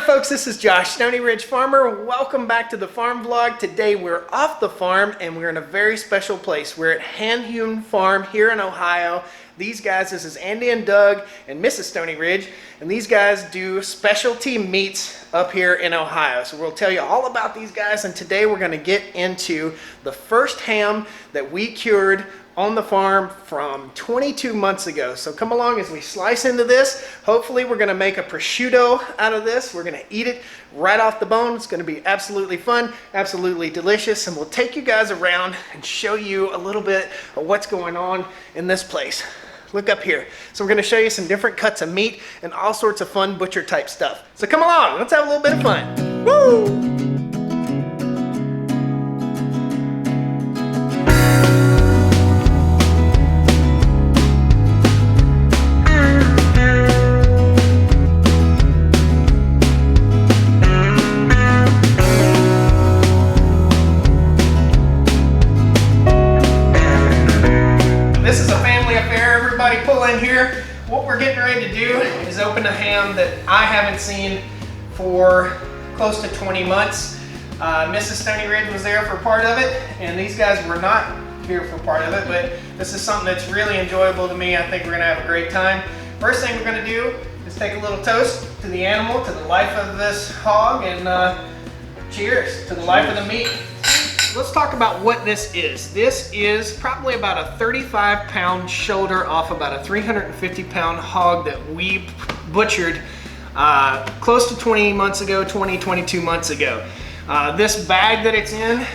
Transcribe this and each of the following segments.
folks, this is Josh, Stoney Ridge Farmer. Welcome back to the farm vlog. Today we're off the farm and we're in a very special place. We're at Hand Hewn Farm here in Ohio. These guys, this is Andy and Doug and Mrs. Stoney Ridge, and these guys do specialty meats up here in Ohio. So we'll tell you all about these guys, and today we're gonna get into the first ham that we cured on the farm from 22 months ago. So come along as we slice into this. Hopefully we're gonna make a prosciutto out of this. We're gonna eat it right off the bone. It's gonna be absolutely fun, absolutely delicious, and we'll take you guys around and show you a little bit of what's going on in this place. Look up here. So we're gonna show you some different cuts of meat and all sorts of fun butcher type stuff. So come along, let's have a little bit of fun. Woo! This is a family affair, everybody pull in here. What we're getting ready to do is open a ham that I haven't seen for close to 20 months. Mrs. Stoney Ridge was there for part of it, and these guys were not here for part of it, but this is something that's really enjoyable to me. I think we're gonna have a great time. First thing we're gonna do is take a little toast to the animal, to the life of this hog, and cheers to the life of the meat. Let's talk about what this is. This is probably about a 35-pound shoulder off about a 350-pound hog that we butchered close to 22 months ago. This bag that it's in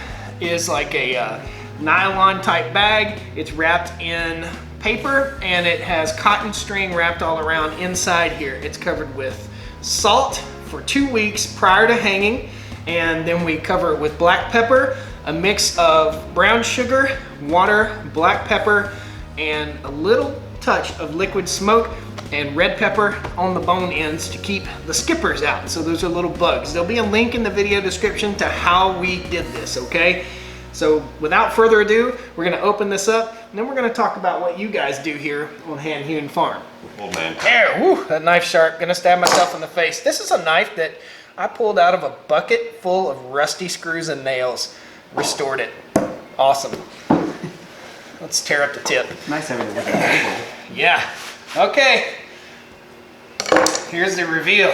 is like a nylon type bag. It's wrapped in paper and it has cotton string wrapped all around inside here. It's covered with salt for 2 weeks prior to hanging, and then we cover it with black pepper, a mix of brown sugar, water, black pepper, and a little touch of liquid smoke and red pepper on the bone ends to keep the skippers out. So those are little bugs. There'll be a link in the video description to how we did this, okay? So without further ado, we're gonna open this up, and then we're gonna talk about what you guys do here on Hand Hewn Farm. Oh man. There, whoo, that knife sharp, gonna stab myself in the face. This is a knife that I pulled out of a bucket full of rusty screws and nails. Restored it. Awesome. Let's tear up the tip. Nice having it with that. Yeah. Okay. Here's the reveal.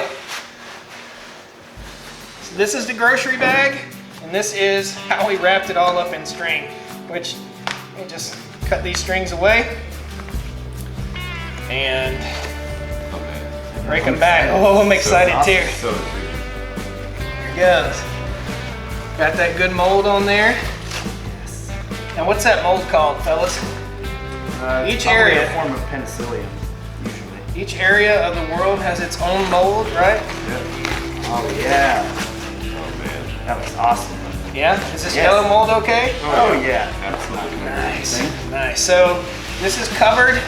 So this is the grocery bag, and this is how we wrapped it all up in string, which we just cut these strings away and break them back. Oh, I'm excited too. So intriguing. Here it goes. Got that good mold on there. Yes. Now what's that mold called, fellas? Each area, a form of penicillium, usually. each area of the world has its own mold, right? Yep. Oh yeah. Oh man. That was awesome. Yeah? Is this Yes. yellow mold okay? Oh yeah. Absolutely. Nice, nice. So this is covered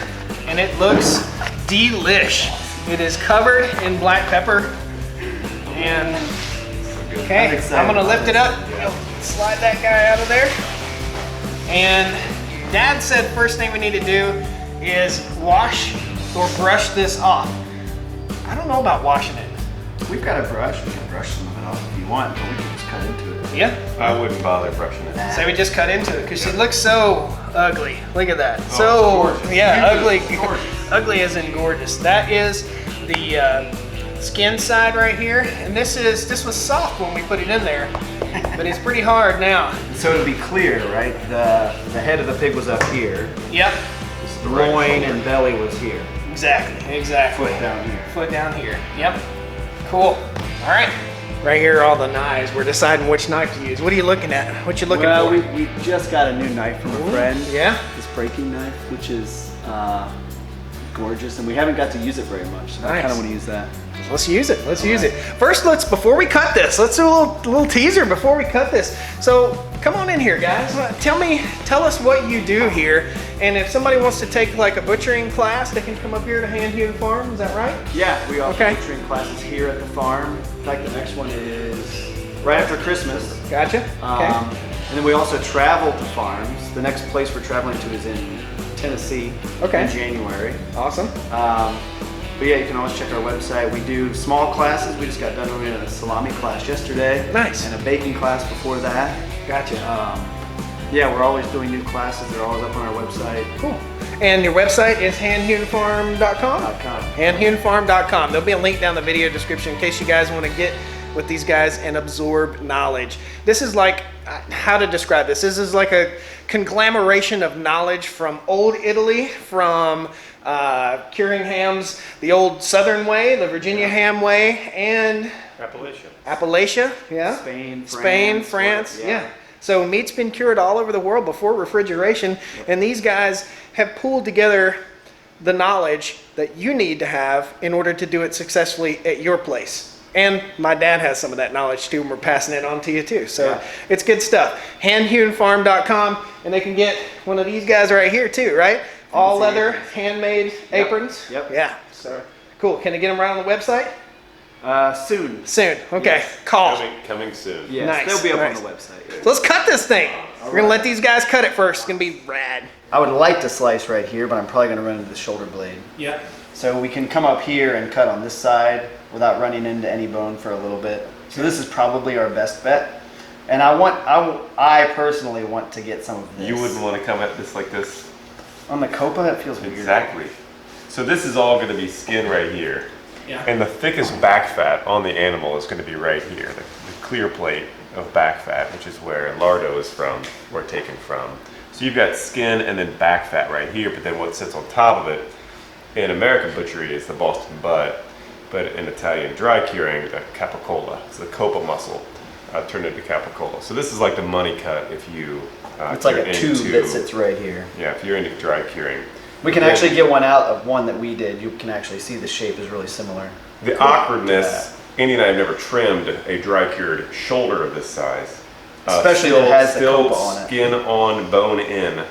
and it looks delish. It is covered in black pepper, and okay, I'm gonna lift it up, slide that guy out of there. And Dad said first thing we need to do is wash or brush this off. I don't know about washing it. We've got a brush. We can brush some of it off if you want, but we can just cut into it. Yeah? I wouldn't bother brushing it. So we just cut into it because she looks so ugly. Look at that. Oh, So, it's gorgeous. yeah, ugly. It's gorgeous. Ugly as in gorgeous. That is the skin side right here, and this was soft when we put it in there, but it's pretty hard now. So to be clear, right? The head of the pig was up here. Yep, The groin and belly was here. exactly. Foot down here. Foot down here. Yep. Cool. All right. Right here are all the knives. We're deciding which knife to use. What are you looking at? What you looking Well, for? we just got a new knife from a friend. Yeah. This breaking knife, which is gorgeous, and we haven't got to use it very much. So I Nice. kind of want to use that. Let's use it. Let's use it. First, before we cut this, let's do a little teaser before we cut this. So come on in here, guys. Tell us what you do here. And if somebody wants to take like a butchering class, they can come up here to Hand Hewn Farm. Is that right? Yeah, we offer Okay. butchering classes here at the farm. In fact, the next one is right after Christmas. Gotcha. Okay. And then we also travel to farms. The next place we're traveling to is in Tennessee Okay. in January. Awesome. But yeah, you can always check our website. We do small classes. We just got done doing a salami class yesterday. Nice. And a baking class before that. Gotcha. Yeah, we're always doing new classes. They're always up on our website. Cool. And your website is handhewnfarm.com? Handhewnfarm.com. There'll be a link down in the video description in case you guys want to get with these guys and absorb knowledge. This is like, how to describe this? This is like a conglomeration of knowledge from old Italy, from curing hams the old Southern way, the Virginia ham way, and Appalachia, yeah. Spain, France, yeah. So meat's been cured all over the world before refrigeration, and these guys have pulled together the knowledge that you need to have in order to do it successfully at your place. And my dad has some of that knowledge too, and we're passing it on to you too. So it's good stuff. Handhewnfarm.com, and they can get one of these guys right here too, right? All leather, handmade aprons. Yep. Yeah. So cool. Can they get them right on the website? Soon. Soon. Okay. Yes. Call. Coming soon. Yes, Nice, they'll be up nice. on the website. So let's cut this thing. We're gonna let these guys cut it first. It's gonna be rad. I would like to slice right here, but I'm probably gonna run into the shoulder blade. Yeah. So we can come up here and cut on this side without running into any bone for a little bit. So this is probably our best bet. And I personally want to get some of this. You wouldn't want to come at this like this? On the copa, it feels weird. Exactly. So this is all going to be skin right here. Yeah. And the thickest back fat on the animal is going to be right here, the clear plate of back fat, which is where lardo is from, or taken from. So you've got skin and then back fat right here, but then what sits on top of it in American butchery is the Boston butt, but in Italian dry curing, the capicola. It's the copa muscle turned into capicola. So this is like the money cut if you It's like a tube that sits right here. Yeah, if you're into dry curing. We can actually get one out of one that we did. You can actually see the shape is really similar. The awkwardness, Andy and I have never trimmed a dry cured shoulder of this size. Especially if it has the copa on it. Skin on, bone in.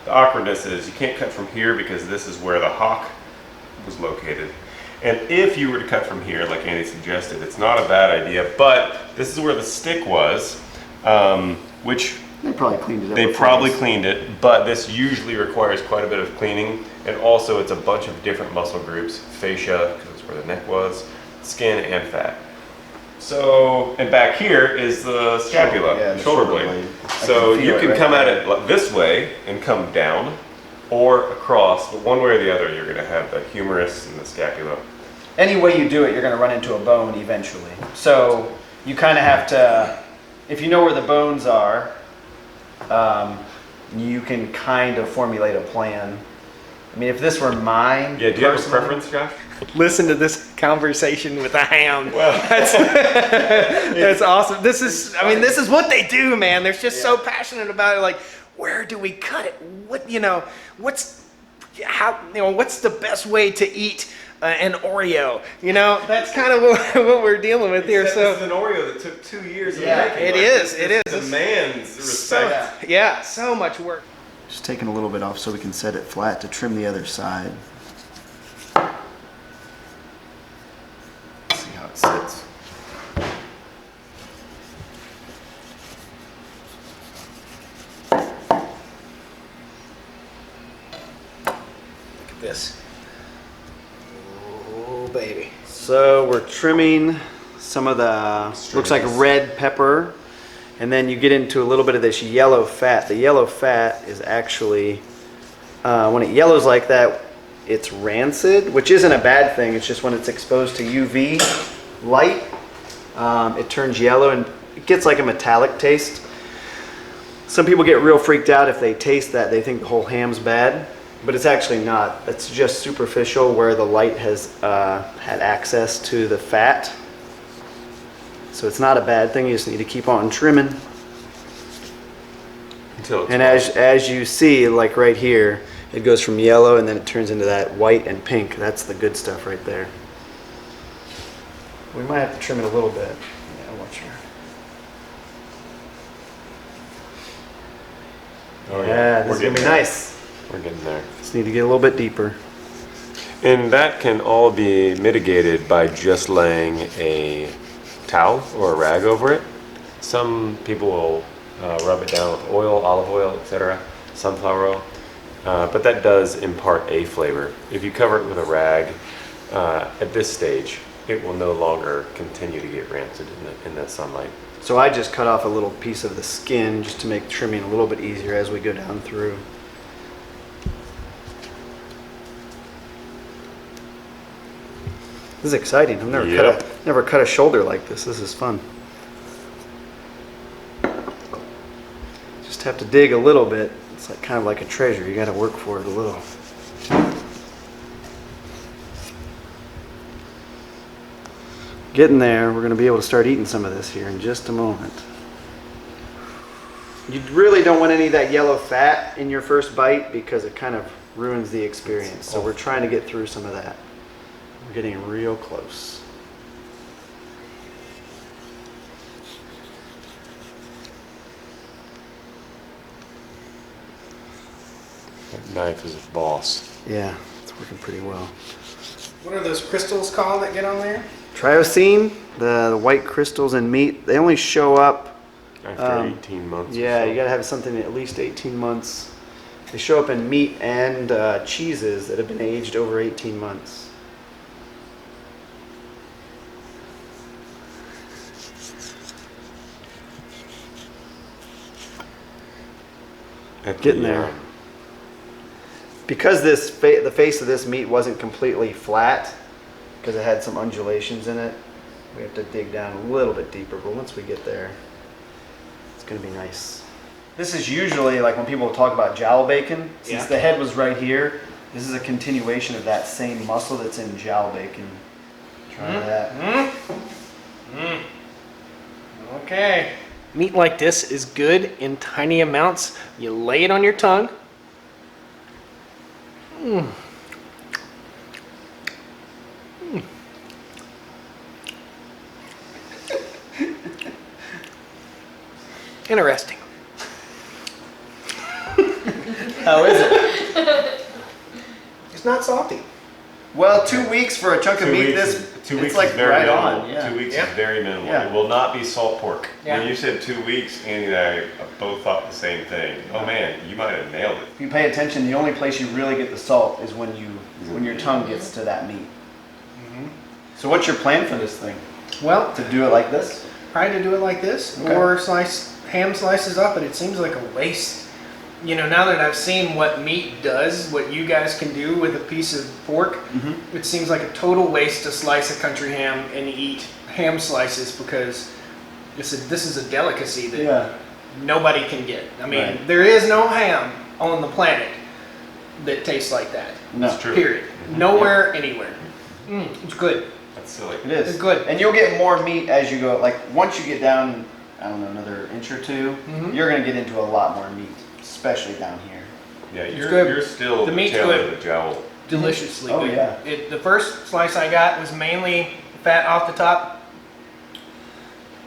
The awkwardness is you can't cut from here because this is where the hock was located. And if you were to cut from here, like Andy suggested, it's not a bad idea, but this is where the stick was, which They probably cleaned it up. they before probably this. cleaned it, but this usually requires quite a bit of cleaning, and also it's a bunch of different muscle groups, fascia, because that's where the neck was, skin and fat. So, and back here is the scapula, Yeah, the shoulder blade. So you can come at it like this way and come down, or across, but one way or the other you're going to have the humerus and the scapula. Any way you do it, you're going to run into a bone eventually. So you kind of have to, if you know where the bones are, you can kind of formulate a plan. I mean, if this were mine, Yeah, do you have a personally- preference, Josh? Listen to this conversation with a ham. Well, That's awesome. This is, I mean, this is what they do, man. They're just so passionate about it. Like, where do we cut it? What, what's the best way to eat an Oreo? That's kind of what we're dealing with here. this So is an Oreo that took 2 years of Yeah, making. it Like, is, this it is. demands respect. so much work. Just taking a little bit off so we can set it flat to trim the other side. See how it sits. Look at this. Oh, baby. So we're trimming some of the, looks like red pepper, and then you get into a little bit of this yellow fat. The yellow fat is actually, when it yellows like that, it's rancid, which isn't a bad thing. It's just when it's exposed to UV light, it turns yellow and it gets like a metallic taste. Some people get real freaked out if they taste that. They think the whole ham's bad, but it's actually not. It's just superficial where the light has had access to the fat. So it's not a bad thing. You just need to keep on trimming. Until it's And as you see, like right here, it goes from yellow and then it turns into that white and pink. That's the good stuff right there. We might have to trim it a little bit. Yeah, watch her. Oh, Yeah, this We're is gonna be getting there. nice. We're getting there. Just need to get a little bit deeper. And that can all be mitigated by just laying a towel or a rag over it. Some people will rub it down with oil, olive oil, etc., sunflower oil. But that does impart a flavor. If you cover it with a rag, at this stage, it will no longer continue to get rancid in the sunlight. So I just cut off a little piece of the skin just to make trimming a little bit easier as we go down through. This is exciting. I've never cut a shoulder like this. This is fun. Just have to dig a little bit. It's like kind of like a treasure. You got to work for it a little. Getting there. We're going to be able to start eating some of this here in just a moment. You really don't want any of that yellow fat in your first bite because it kind of ruins the experience. So we're trying to get through some of that. We're getting real close. That knife is a boss. Yeah, it's working pretty well. What are those crystals called that get on there? Triosine, the white crystals in meat, they only show up After 18 months. Yeah, or so. you got to have something at least 18 months. They show up in meat and cheeses that have been aged over 18 months. Getting there. Because the face of this meat wasn't completely flat, because it had some undulations in it, we have to dig down a little bit deeper, but once we get there, it's going to be nice. This is usually like when people talk about jowl bacon, since the head was right here, this is a continuation of that same muscle that's in jowl bacon. Try that. Okay. Meat like this is good in tiny amounts. You lay it on your tongue. Interesting. How is it? It's not salty. Well, 2 weeks for a chunk of meat, Two weeks it's like is very right minimal. on. Yeah. 2 weeks Yeah. is very minimal. Yeah. It will not be salt pork. Yeah. When you said 2 weeks, Andy and I both thought the same thing. Oh man, you might have nailed it. If you pay attention, the only place you really get the salt is when your tongue gets to that meat. So what's your plan for this thing? Well, To do it like this? try to do it like this, Okay. or ham slices up, but it seems like a waste. You know, now that I've seen what meat does, what you guys can do with a piece of pork, it seems like a total waste to slice a country ham and eat ham slices, because this is a delicacy that nobody can get. I mean, Right. there is no ham on the planet that tastes like that. No. It's true. Period. Nowhere, anywhere. It's good. That's silly. It is. It's good. And you'll get more meat as you go. Like once you get down, I don't know, another inch or two, you're going to get into a lot more meat, especially down here. Yeah, good. you're still The the meat's tail good. of the jowl. Deliciously Oh, good. yeah. The first slice I got was mainly fat off the top.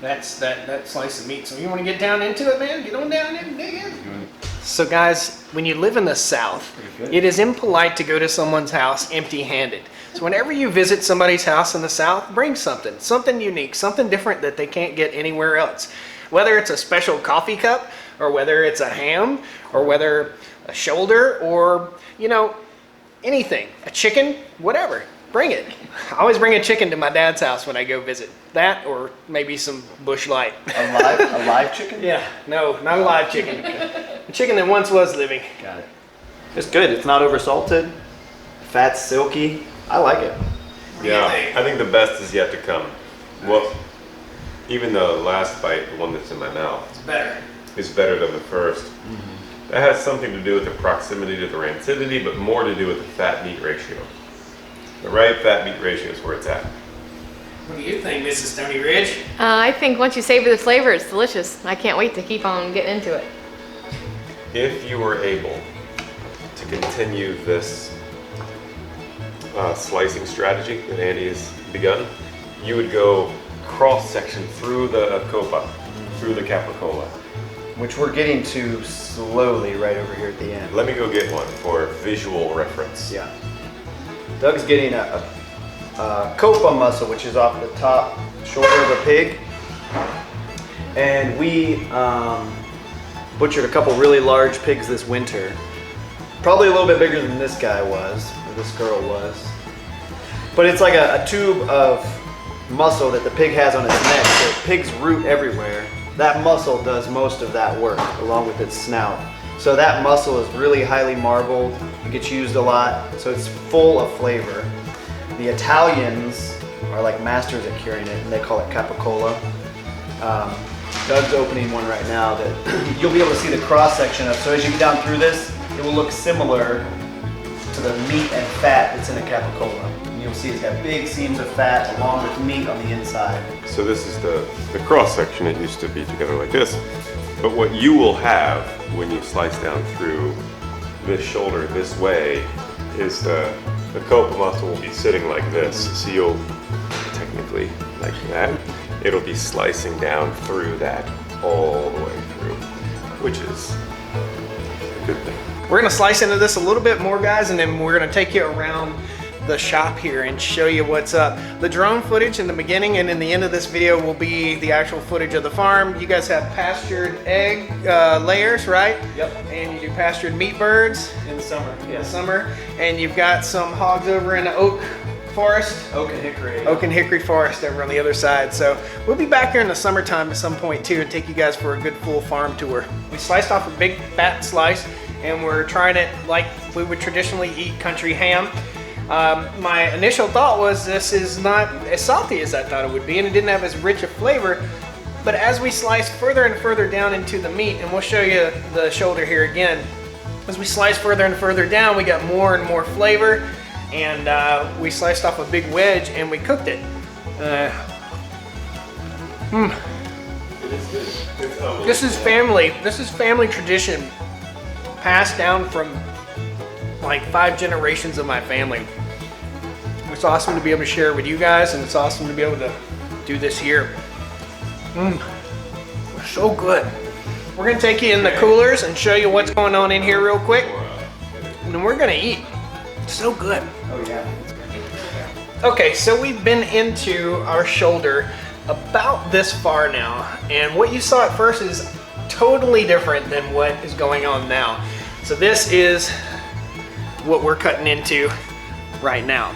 That's that slice of meat. So you want to get down into it, man? Get on down and dig in. So guys, when you live in the South, it is impolite to go to someone's house empty-handed. So whenever you visit somebody's house in the South, bring something unique, something different that they can't get anywhere else. Whether it's a special coffee cup, or whether it's a ham, or whether a shoulder, or, you know, anything, a chicken, whatever, bring it. I always bring a chicken to my dad's house when I go visit. That, or maybe some Bush Light. A live chicken? Yeah, no, not a live chicken. A chicken that once was living. Got it. It's good. It's not over salted. Fat's silky. I like it. Yeah, Really? I think the best is yet to come. Well, even the last bite, the one that's in my mouth, It's better. is better than the first. That has something to do with the proximity to the rancidity, but more to do with the fat-meat ratio. The right fat-meat ratio is where it's at. What do you think, Mrs. Stoney Ridge? I think once you savor the flavor, it's delicious. I can't wait to keep on getting into it. If you were able to continue this slicing strategy that Andy has begun, you would go cross-section through the copa, through the capricola. Which we're getting to slowly right over here at the end. Let me go get one for visual reference. Yeah. Doug's getting a copa muscle, which is off the top shoulder of a pig. And we butchered a couple really large pigs this winter. Probably a little bit bigger than this guy was, or this girl was. But it's like a tube of muscle that the pig has on its neck. So pigs root everywhere. That muscle does most of that work along with its snout. So that muscle is really highly marbled. It gets used a lot. So it's full of flavor. The Italians are like masters at curing it, and they call it capicola. Doug's opening one right now that you'll be able to see the cross section of. So as you get down through this, it will look similar to the meat and fat that's in a capicola. And you'll see it's got big seams of fat along with meat on the inside. So this is the cross section. It used to be together like this. But what you will have when you slice down through this shoulder this way is the copa muscle will be sitting like this. So you'll technically like that. It'll be slicing down through that all the way through, which is a good thing. We're gonna slice into this a little bit more, guys, and then we're gonna take you around the shop here and show you what's up. The drone footage in the beginning and in the end of this video will be the actual footage of the farm. You guys have pastured egg layers, right? Yep. And you do pastured meat birds In the summer, in the summer. And you've got some hogs over in the oak forest. Oak and hickory. Oak and hickory forest over on the other side. So we'll be back here in the summertime at some point too and take you guys for a good full farm tour. We sliced off a big fat slice and we're trying it like we would traditionally eat country ham. My initial thought was this is not as salty as I thought it would be, and it didn't have as rich a flavor. But as we slice further and further down into the meat, and we'll show you the shoulder here again, as we slice further and further down, we got more and more flavor, and we sliced off a big wedge and we cooked it. This is family tradition passed down from like 5 generations of my family. It's awesome to be able to share it with you guys, and it's awesome to be able to do this here. So good. We're gonna take you in the coolers and show you what's going on in here real quick, and then we're gonna eat. It's so good. Oh yeah. Okay, so we've been into our shoulder about this far now, and what you saw at first is totally different than what is going on now. So this is what we're cutting into right now,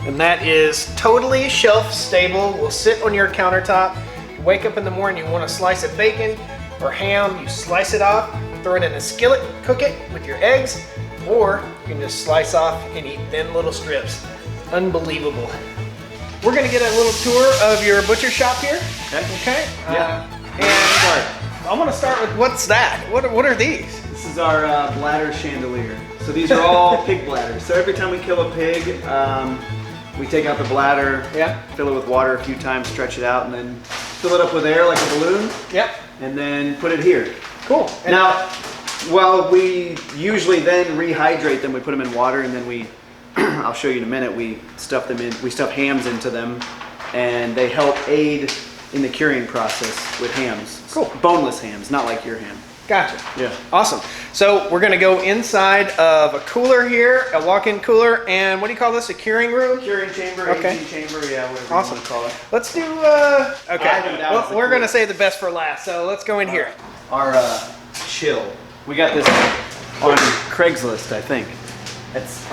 and that is totally shelf stable. Will sit on your countertop. You wake up in the morning, you want a slice of bacon or ham, you slice it off, throw it in a skillet, cook it with your eggs, or you can just slice off and eat thin little strips. Unbelievable. We're gonna get a little tour of your butcher shop here. Okay. Yeah. And I'm gonna start with, what's that? What are these? This is our bladder chandelier. So these are all pig bladders. So every time we kill a pig, we take out the bladder, Yeah. fill it with water a few times, stretch it out, and then fill it up with air like a balloon, Yep. and then put it here. Cool. And Now, well, we usually then rehydrate them. We put them in water, and then we, I'll show you in a minute, we stuff hams into them, and they help aid in the curing process with hams. Cool. Boneless hams, not like your ham. Gotcha. Yeah. Awesome. So we're gonna go inside of a cooler here, a walk-in cooler, and what do you call this? A curing room? Curing chamber, Okay. aging chamber, yeah, whatever Awesome. you want to call it. Let's do, I okay. have them down as the We're cooler. gonna save the best for last, so let's go in here. Our chill. We got this on Craigslist, I think. It's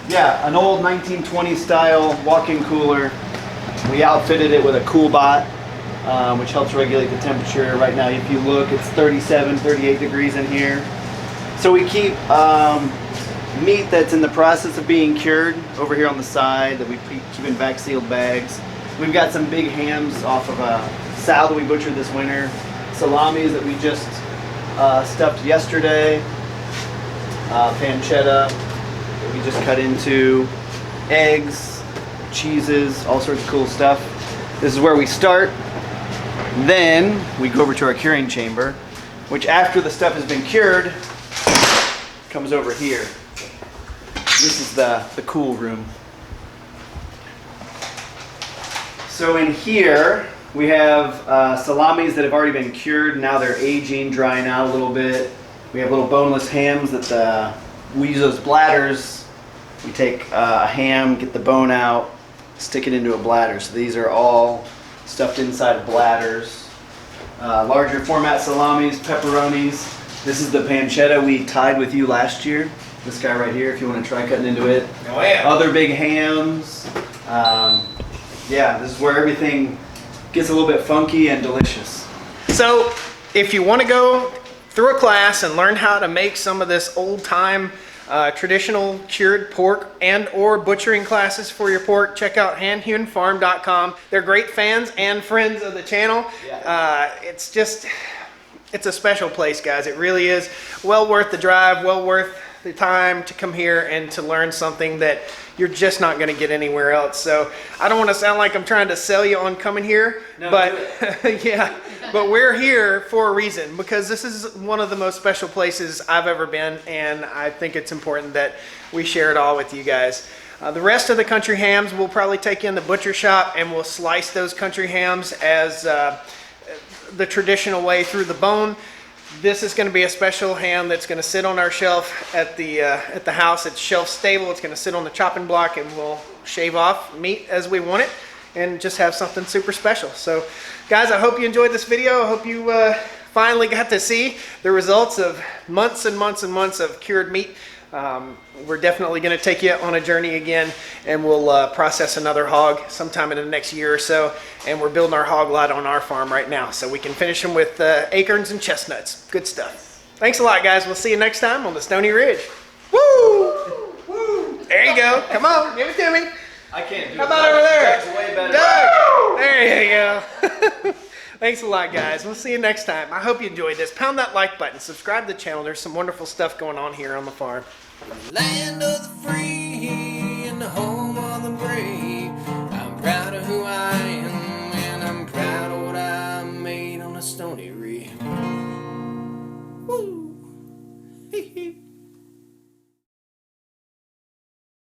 yeah, an old 1920 style walk-in cooler. We outfitted it with a cool bot, which helps regulate the temperature. Right now, if you look, it's 37, 38 degrees in here. So we keep meat that's in the process of being cured over here on the side that we keep in vac sealed bags. We've got some big hams off of a sow that we butchered this winter. Salamis that we just stuffed yesterday. Pancetta that we just cut into. Eggs, cheeses, all sorts of cool stuff. This is where we start. Then we go over to our curing chamber, which after the stuff has been cured, comes over here. This is the cool room. So in here, we have salamis that have already been cured. Now they're aging, drying out a little bit. We have little boneless hams that we use those bladders. We take a ham, get the bone out, stick it into a bladder. So these are all stuffed inside of bladders. Larger format salamis, pepperonis. This is the pancetta we tied with you last year. This guy right here, if you want to try cutting into it. Oh yeah. Other big hams. Yeah, this is where everything gets a little bit funky and delicious. So if you want to go through a class and learn how to make some of this old time traditional cured pork and or butchering classes for your pork, check out handhewnfarm.com. They're great fans and friends of the channel. It's a special place, guys. It really is well worth the drive, well worth the time to come here and to learn something that you're just not going to get anywhere else. So I don't want to sound like I'm trying to sell you on coming here, but yeah, but we're here for a reason, because this is one of the most special places I've ever been, and I think it's important that we share it all with you guys. The rest of the country hams we'll probably take you in the butcher shop, and we'll slice those country hams as the traditional way through the bone. This is going to be a special ham that's going to sit on our shelf at the house. It's shelf stable. It's going to sit on the chopping block, and we'll shave off meat as we want it and just have something super special. So guys, I hope you enjoyed this video. I hope you finally got to see the results of months and months and months of cured meat. We're definitely going to take you on a journey again, and we'll process another hog sometime in the next year or so. And we're building our hog lot on our farm right now, so we can finish them with acorns and chestnuts. Good stuff. Thanks a lot, guys. We'll see you next time on the Stoney Ridge. Woo! Woo! There you go. Come on, give it to me. I can't do it. How about over there? Doug's way better. Doug! There you go. Thanks a lot, guys. We'll see you next time. I hope you enjoyed this. Pound that like button. Subscribe to the channel. There's some wonderful stuff going on here on the farm. Land of the free.